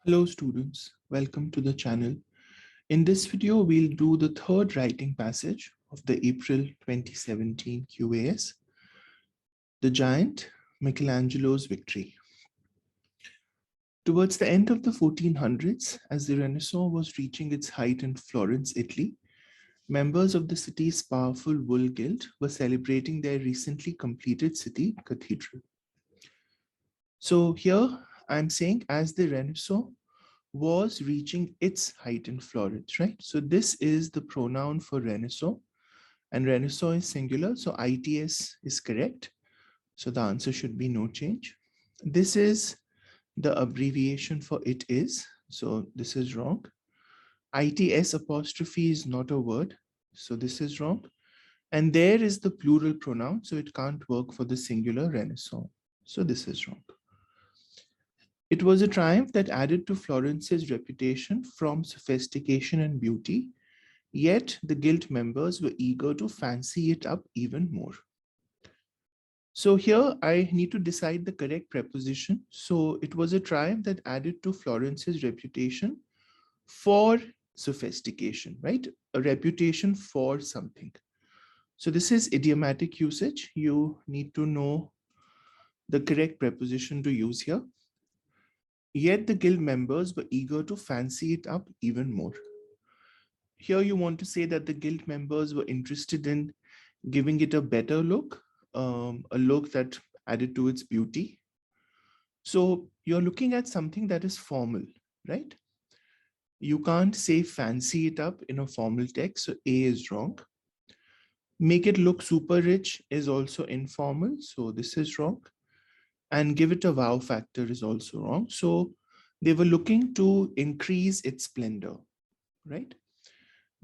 Hello students, welcome to the channel. In this video, we'll do the third writing passage of the April 2017 QAS, The Giant, Michelangelo's Victory. Towards the end of the 1400s, as the Renaissance was reaching its height in Florence, Italy, members of the city's powerful wool guild were celebrating their recently completed city cathedral. So here I'm saying as the Renaissance was reaching its height in Florence, right? So this is the pronoun for Renaissance, and Renaissance is singular, so ITS is correct. So the answer should be no change. This is the abbreviation for it is, so this is wrong. ITS apostrophe is not a word, so this is wrong. And there is the plural pronoun, so it can't work for the singular Renaissance. So this is wrong. It was a triumph that added to Florence's reputation from sophistication and beauty, yet the guild members were eager to fancy it up even more. So here I need to decide the correct preposition. So it was a triumph that added to Florence's reputation for sophistication, right? A reputation for something. So this is idiomatic usage. You need to know the correct preposition to use here. Yet the guild members were eager to fancy it up even more. Here you want to say that the guild members were interested in giving it a better look, a look that added to its beauty. So you're looking at something that is formal, right? You can't say fancy it up in a formal text, so A is wrong. Make it look super rich is also informal, so this is wrong. And give it a wow factor is also wrong. So they were looking to increase its splendor, right?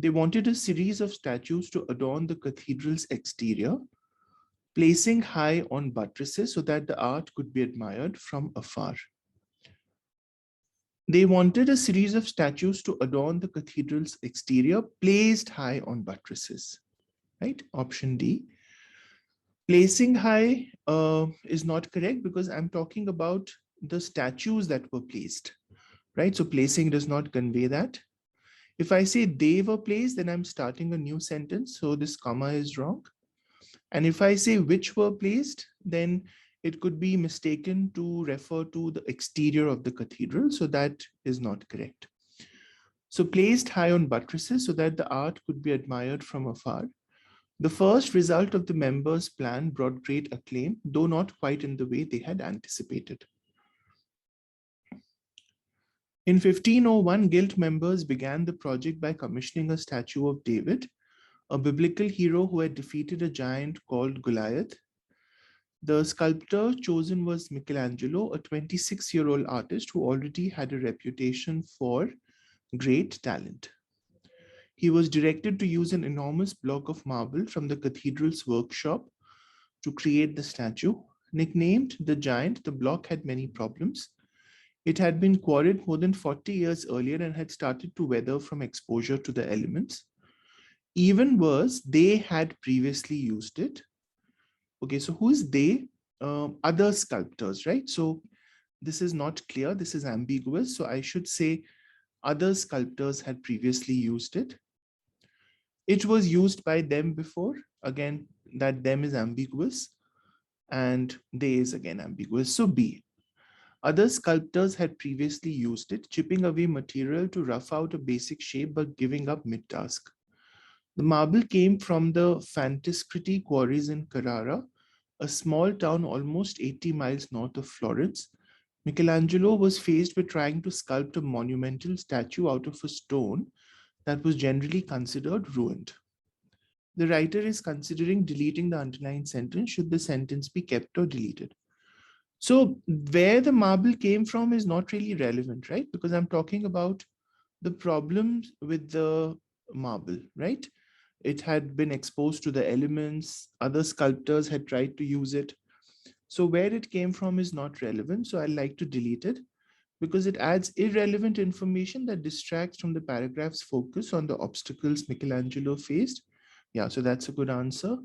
They wanted a series of statues to adorn the cathedral's exterior, placing high on buttresses so that the art could be admired from afar. They wanted a series of statues to adorn the cathedral's exterior, placed high on buttresses, right? Option D. Placing high is not correct because I'm talking about the statues that were placed, right? So placing does not convey that. If I say they were placed, then I'm starting a new sentence. So this comma is wrong. And if I say which were placed, then it could be mistaken to refer to the exterior of the cathedral. So that is not correct. So placed high on buttresses so that the art could be admired from afar. The first result of the members' plan brought great acclaim, though not quite in the way they had anticipated. In 1501, guild members began the project by commissioning a statue of David, a biblical hero who had defeated a giant called Goliath. The sculptor chosen was Michelangelo, a 26-year-old artist who already had a reputation for great talent. He was directed to use an enormous block of marble from the cathedral's workshop to create the statue. Nicknamed the Giant, the block had many problems. It had been quarried more than 40 years earlier and had started to weather from exposure to the elements. Even worse, they had previously used it. Okay, so who is they? Other sculptors, right? So this is not clear. This is ambiguous. So I should say other sculptors had previously used it. It was used by them before. Again, that them is ambiguous and they is again ambiguous. So B. Other sculptors had previously used it, chipping away material to rough out a basic shape but giving up mid-task. The marble came from the Fantiscriti quarries in Carrara, a small town almost 80 miles north of Florence. Michelangelo was faced with trying to sculpt a monumental statue out of a stone that was generally considered ruined. The writer is considering deleting the underlined sentence. Should the sentence be kept or deleted? So where the marble came from is not really relevant, right? Because I'm talking about the problems with the marble, right? It had been exposed to the elements. Other sculptors had tried to use it. So where it came from is not relevant. So I like to delete it because it adds irrelevant information that distracts from the paragraph's focus on the obstacles Michelangelo faced. Yeah, so that's a good answer.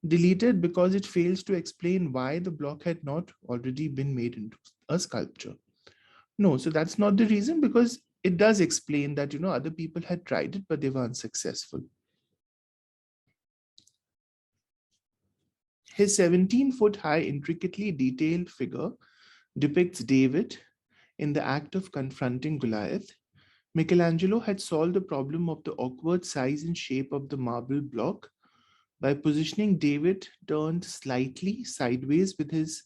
Deleted because it fails to explain why the block had not already been made into a sculpture. No, so that's not the reason, because it does explain that, other people had tried it, but they were unsuccessful. His 17-foot high, intricately detailed figure depicts David in the act of confronting Goliath. Michelangelo had solved the problem of the awkward size and shape of the marble block by positioning David turned slightly sideways with his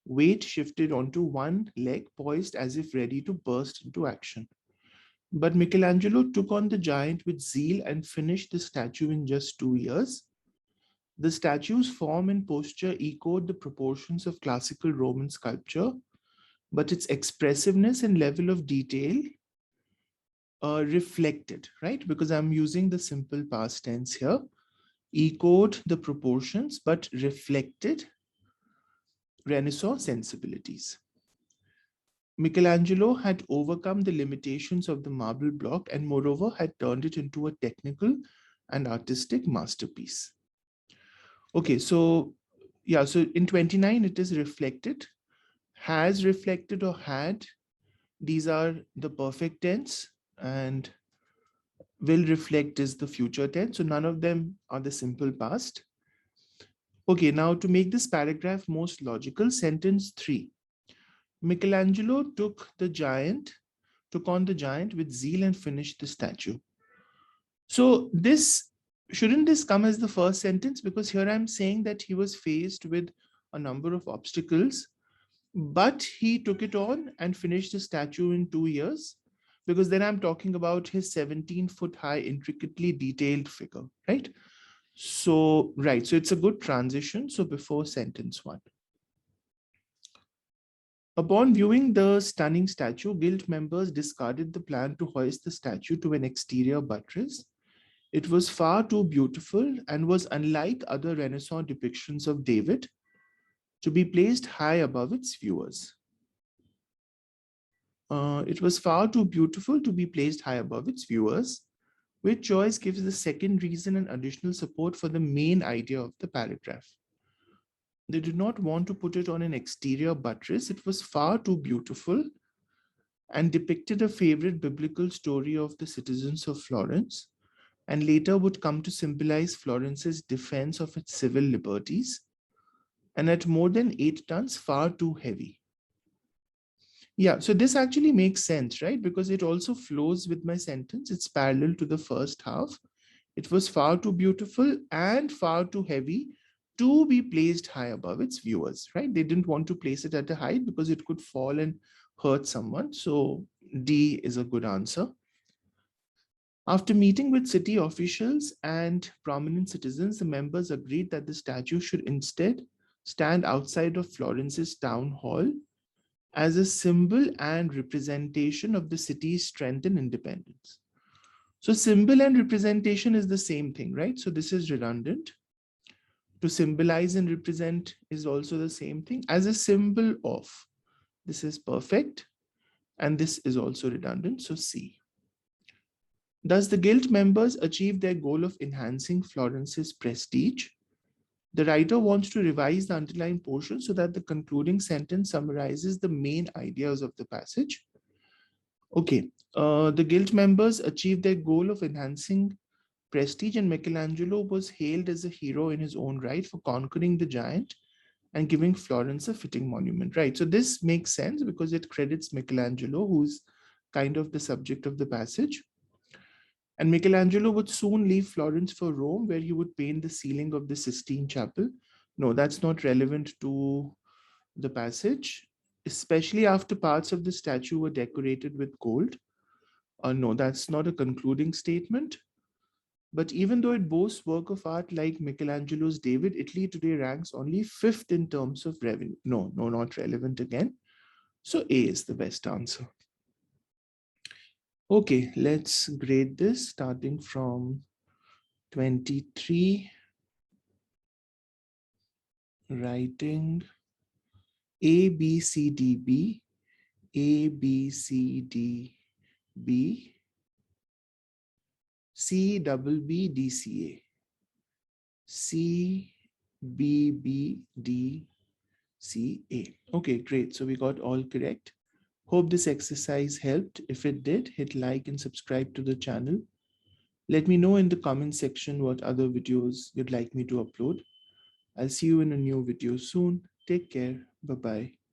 weight shifted onto one leg, poised as if ready to burst into action. But Michelangelo took on the giant with zeal and finished the statue in just 2 years. The statue's form and posture echoed the proportions of classical Roman sculpture, but its expressiveness and level of detail reflected, right? Because I'm using the simple past tense here, echoed the proportions, but reflected Renaissance sensibilities. Michelangelo had overcome the limitations of the marble block and, moreover, had turned it into a technical and artistic masterpiece. Okay, so yeah, so in 29, it is reflected, has reflected, or had. These are the perfect tense, and will reflect is the future tense. So none of them are the simple past. Okay, now to make this paragraph most logical, sentence 3. Michelangelo took on the giant with zeal and finished the statue. So shouldn't this come as the first sentence? Because here I'm saying that he was faced with a number of obstacles, but he took it on and finished the statue in 2 years. Because then I'm talking about his 17-foot high, intricately detailed figure, right? So, right. So it's a good transition. So before sentence 1. Upon viewing the stunning statue, guild members discarded the plan to hoist the statue to an exterior buttress. It was far too beautiful and was unlike other Renaissance depictions of David to be placed high above its viewers. It was far too beautiful to be placed high above its viewers, which choice gives the second reason and additional support for the main idea of the paragraph. They did not want to put it on an exterior buttress. It was far too beautiful and depicted a favorite biblical story of the citizens of Florence, and later would come to symbolize Florence's defense of its civil liberties, and at more than 8 tons, far too heavy. Yeah, so this actually makes sense, right? Because it also flows with my sentence. It's parallel to the first half. It was far too beautiful and far too heavy to be placed high above its viewers, right? They didn't want to place it at a height because it could fall and hurt someone. So D is a good answer. After meeting with city officials and prominent citizens, the members agreed that the statue should instead stand outside of Florence's town hall as a symbol and representation of the city's strength and independence. So symbol and representation is the same thing, right? So this is redundant. To symbolize and represent is also the same thing as a symbol of. This is perfect. And this is also redundant. So C. Thus, the guild members achieve their goal of enhancing Florence's prestige. The writer wants to revise the underlying portion so that the concluding sentence summarizes the main ideas of the passage. Okay, the guild members achieved their goal of enhancing prestige, and Michelangelo was hailed as a hero in his own right for conquering the giant and giving Florence a fitting monument, right? So this makes sense because it credits Michelangelo, who's kind of the subject of the passage. And Michelangelo would soon leave Florence for Rome, where he would paint the ceiling of the Sistine Chapel. No, that's not relevant to the passage, especially after parts of the statue were decorated with gold. No, that's not a concluding statement. But even though it boasts work of art like Michelangelo's David, Italy today ranks only 5th in terms of revenue. No, not relevant again. So A is the best answer. Okay, let's grade this starting from 23. Writing A, B, C, D, B, A, B, C, D, B, C, double B, D, C, A, C, B, B, D, C, A. Okay, great. So we got all correct. Hope this exercise helped. If it did, hit like and subscribe to the channel. Let me know in the comment section what other videos you'd like me to upload. I'll see you in a new video soon. Take care. Bye bye.